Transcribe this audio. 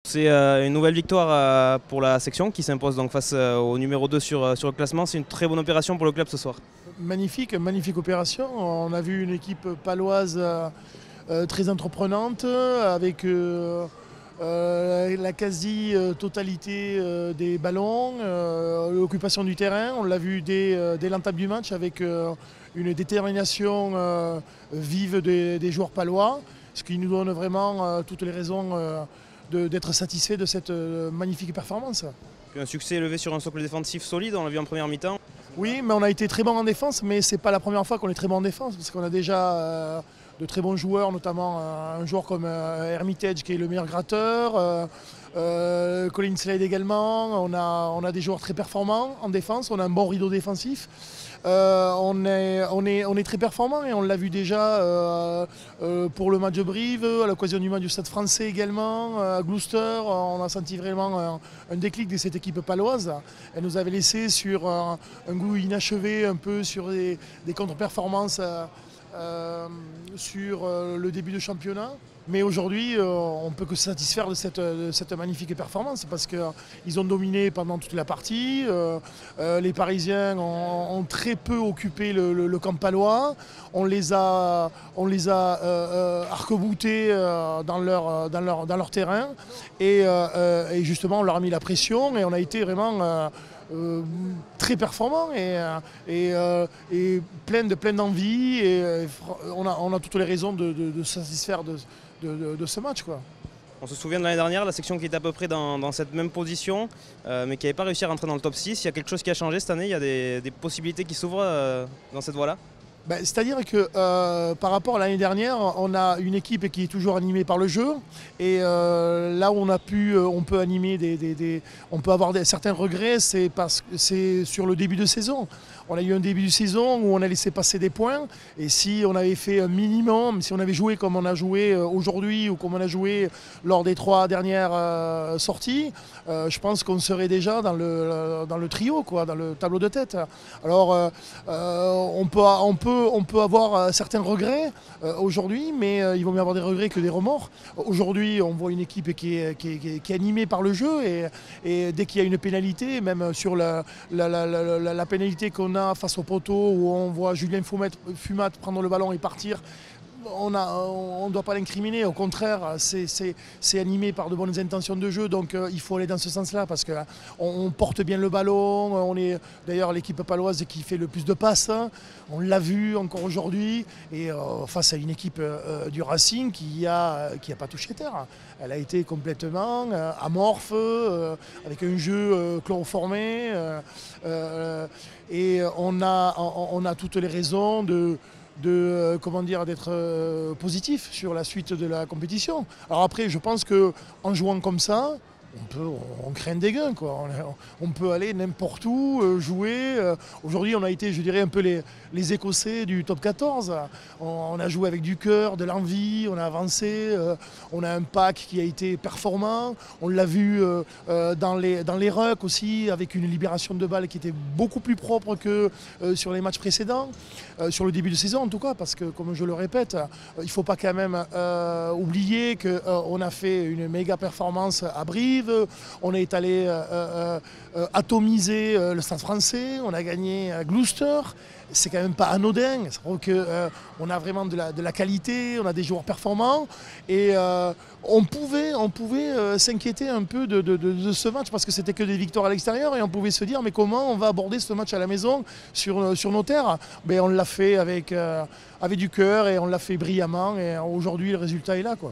C'est une nouvelle victoire pour la section qui s'impose donc face au numéro 2 sur le classement. C'est une très bonne opération pour le club ce soir. Magnifique, magnifique opération. On a vu une équipe paloise très entreprenante avec la quasi-totalité des ballons, l'occupation du terrain. On l'a vu dès l'entame du match avec une détermination vive des joueurs palois, ce qui nous donne vraiment toutes les raisons d'être satisfait de cette magnifique performance. Un succès élevé sur un socle défensif solide, on l'a vu en première mi-temps. Oui, mais on a été très bon en défense, mais ce n'est pas la première fois qu'on est très bon en défense, parce qu'on a déjà de très bons joueurs, notamment un joueur comme Hermitage qui est le meilleur gratteur, Colin Slade également. On a des joueurs très performants en défense, on a un bon rideau défensif. On est très performant et on l'a vu déjà pour le match de Brive, à l'occasion du match du Stade Français également, à Gloucester. On a senti vraiment un déclic de cette équipe paloise. Elle nous avait laissé sur un goût inachevé, un peu sur des contre-performances sur le début de championnat. Mais aujourd'hui, on ne peut que se satisfaire de cette magnifique performance parce qu'ils ont dominé pendant toute la partie. Les Parisiens ont très peu occupé le camp palois. On les a arc-boutés dans leur terrain. Et justement, on leur a mis la pression et on a été vraiment très performant et plein d'envie. Et on a toutes les raisons de se satisfaire de ce match, quoi. On se souvient de l'année dernière, la section qui était à peu près dans cette même position, mais qui n'avait pas réussi à rentrer dans le top 6. Il y a quelque chose qui a changé cette année, il y a des possibilités qui s'ouvrent dans cette voie-là. C'est-à-dire que par rapport à l'année dernière, on a une équipe qui est toujours animée par le jeu. Et là où on peut animer on peut avoir certains regrets, c'est sur le début de saison. On a eu un début de saison où on a laissé passer des points. Et si on avait fait un minimum, si on avait joué comme on a joué aujourd'hui ou comme on a joué lors des 3 dernières sorties, je pense qu'on serait déjà dans le trio, quoi, dans le tableau de tête. Alors on peut avoir certains regrets aujourd'hui, mais il vaut mieux avoir des regrets que des remords. Aujourd'hui, on voit une équipe qui est animée par le jeu et dès qu'il y a une pénalité, même sur la pénalité qu'on a face au poteau où on voit Julien Fumat prendre le ballon et partir, on ne doit pas l'incriminer, au contraire, c'est animé par de bonnes intentions de jeu, donc il faut aller dans ce sens-là parce qu'on porte bien le ballon, on est d'ailleurs l'équipe paloise qui fait le plus de passes, on l'a vu encore aujourd'hui, et face à une équipe du Racing qui a pas touché terre. Elle a été complètement amorphe, avec un jeu chloroformé, et on a toutes les raisons d'être positif sur la suite de la compétition. Alors après, je pense qu'en jouant comme ça, on craint des gains, quoi. On peut aller n'importe où, jouer. Aujourd'hui, on a été, je dirais, un peu les Écossais du top 14. On a joué avec du cœur, de l'envie, on a avancé. On a un pack qui a été performant. On l'a vu dans les rucks aussi, avec une libération de balles qui était beaucoup plus propre que sur les matchs précédents, sur le début de saison en tout cas, parce que, comme je le répète, il ne faut pas quand même oublier qu'on a fait une méga performance à Brive. On est allé atomiser le Stade Français, on a gagné à Gloucester. C'est quand même pas anodin. On a vraiment de la qualité, on a des joueurs performants et on pouvait s'inquiéter un peu de ce match parce que c'était que des victoires à l'extérieur et on pouvait se dire mais comment on va aborder ce match à la maison sur nos terres. On l'a fait avec du cœur et on l'a fait brillamment et aujourd'hui le résultat est là, quoi.